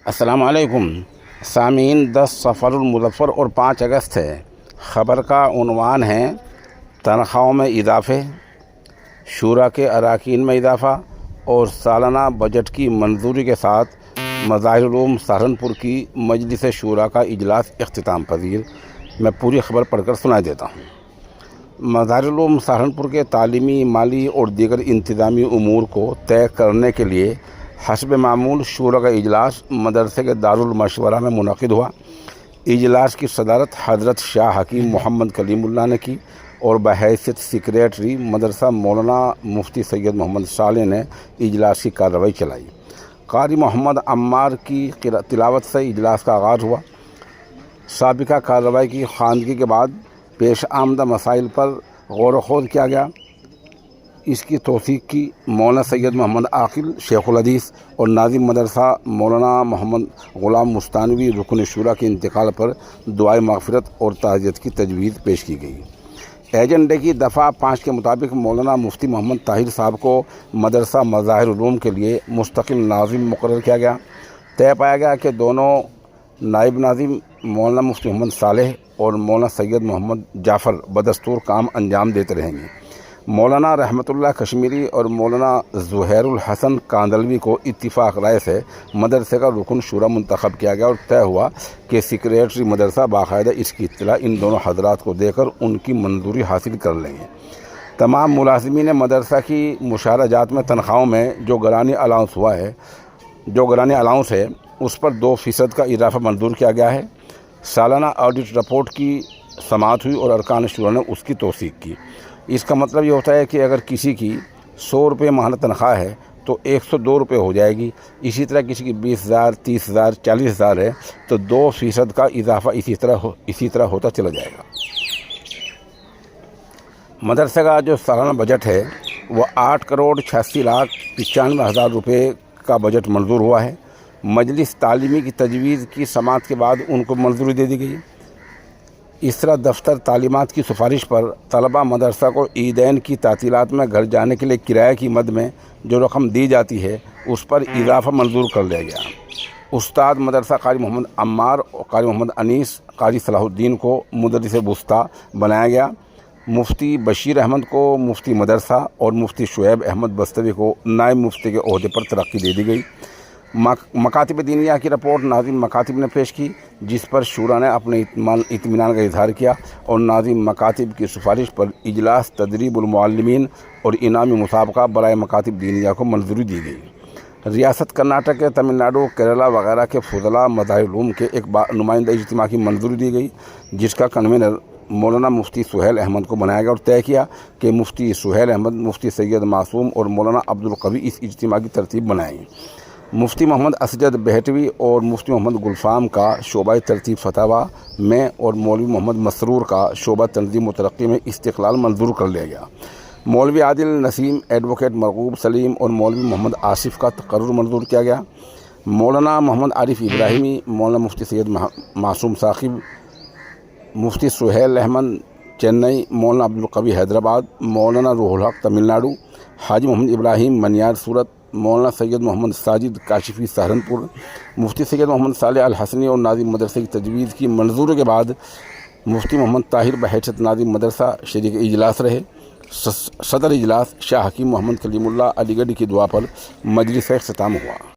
السلام علیکم سامعین، 10 صفر المظفر اور 5 اگست ہے۔ خبر کا عنوان ہے تنخواہوں میں اضافے، شورا کے اراکین میں اضافہ اور سالانہ بجٹ کی منظوری کے ساتھ مظاہر العلوم سہارنپور کی مجلس شورا کا اجلاس اختتام پذیر۔ میں پوری خبر پڑھ کر سنا دیتا ہوں۔ مظاہر العلوم سہارنپور کے تعلیمی، مالی اور دیگر انتظامی امور کو طے کرنے کے لیے حسب معمول شورا کا اجلاس مدرسے کے دارالمشورہ میں منعقد ہوا۔ اجلاس کی صدارت حضرت شاہ حکیم محمد کلیم اللہ نے کی اور بحیثیت سیکریٹری مدرسہ مولانا مفتی سید محمد صالح نے اجلاس کی کارروائی چلائی۔ قاری محمد عمار کی تلاوت سے اجلاس کا آغاز ہوا۔ سابقہ کارروائی کی خواندگی کے بعد پیش آمدہ مسائل پر غور و خوض کیا گیا۔ اس کی توثیق کی مولانا سید محمد عاقل شیخ الحدیث اور ناظم مدرسہ مولانا محمد غلام مستانوی رکن شورا کے انتقال پر دعائے مغفرت اور تعزیت کی تجویز پیش کی گئی۔ ایجنڈے کی دفعہ 5 کے مطابق مولانا مفتی محمد طاہر صاحب کو مدرسہ مظاہر العلوم کے لیے مستقل ناظم مقرر کیا گیا۔ طے پایا گیا کہ دونوں نائب ناظم مولانا مفتی محمد صالح اور مولانا سید محمد جعفر بدستور کام انجام دیتے رہیں گے۔ مولانا رحمت اللہ کشمیری اور مولانا زہیر الحسن کاندلوی کو اتفاق رائے سے مدرسے کا رکن شورا منتخب کیا گیا اور طے ہوا کہ سیکریٹری مدرسہ باقاعدہ اس کی اطلاع ان دونوں حضرات کو دے کر ان کی منظوری حاصل کر لیں گے۔ تمام ملازمین مدرسہ کی مشاہرہ جات میں تنخواہوں میں جو گرانی الاؤنس ہے اس پر 2% کا اضافہ منظور کیا گیا ہے۔ سالانہ آڈٹ رپورٹ کی سماعت ہوئی اور ارکان شورا نے اس کی توثیق کی۔ اس کا مطلب یہ ہوتا ہے کہ اگر کسی کی 100 روپے ماہانہ تنخواہ ہے تو 102 روپے ہو جائے گی۔ اسی طرح کسی کی 20,000، 30,000، 40,000 ہے تو 2% کا اضافہ اسی طرح ہوتا چلا جائے گا۔ مدرسے کا جو سالانہ بجٹ ہے وہ 8,86,95,000 روپے کا بجٹ منظور ہوا ہے۔ مجلس تعلیمی کی تجویز کی سماعت کے بعد ان کو منظوری دے دی گئی۔ اس طرح دفتر تعلیمات کی سفارش پر طلبہ مدرسہ کو عیدین کی تعطیلات میں گھر جانے کے لیے کرایہ کی مد میں جو رقم دی جاتی ہے اس پر اضافہ منظور کر لیا گیا۔ استاد مدرسہ قاری محمد عمار اور قاری محمد انیس قاری صلاح الدین کو مدرس وسطیٰ بنایا گیا۔ مفتی بشیر احمد کو مفتی مدرسہ اور مفتی شعیب احمد بستوی کو نائب مفتی کے عہدے پر ترقی دے دی گئی۔ مکاتب دینیہ کی رپورٹ ناظم مکاتب نے پیش کی، جس پر شورا نے اپنے اطمینان کا اظہار کیا اور ناظم مکاتب کی سفارش پر اجلاس تدریب المعلمین اور انعامی مسابقہ برائے مکاتب دینیہ کو منظوری دی گئی۔ ریاست کرناٹک، تمل ناڈو، کیرلا وغیرہ کے فضلاء مظاہر العلوم کے ایک نمائندہ اجتماع کی منظوری دی گئی، جس کا کنوینر مولانا مفتی سہیل احمد کو بنایا گیا اور طے کیا کہ مفتی سہیل احمد، مفتی سید معصوم اور مولانا عبدالقوی اس اجتماع کی ترتیب بنائیں۔ مفتی محمد اسجد بہٹوی اور مفتی محمد گلفام کا شعبہ ترتیب فتاوی میں اور مولوی محمد مسرور کا شعبہ تنظیم و ترقی میں استقلال منظور کر لیا گیا۔ مولوی عادل نسیم، ایڈوکیٹ مرغوب سلیم اور مولوی محمد آصف کا تقرر منظور کیا گیا۔ مولانا محمد عارف ابراہیمی، مولانا مفتی سید معصوم ثاقب، مفتی سہیل احمد چنئی، مولانا عبدالقوی حیدرآباد، مولانا روح الحق تمل ناڈو، حاجی محمد ابراہیم منیار سورت، مولانا سید محمد ساجد کاشفی سہارنپور، مفتی سید محمد صالح الحسنی اور ناظم مدرسے کی تجویز کی منظوری کے بعد مفتی محمد طاہر بحیثیت ناظم مدرسہ شریک اجلاس رہے۔ صدر اجلاس شاہ حکیم محمد کلیم اللہ علی گڑھ کی دعا پر مجلس کا اختتام ہوا۔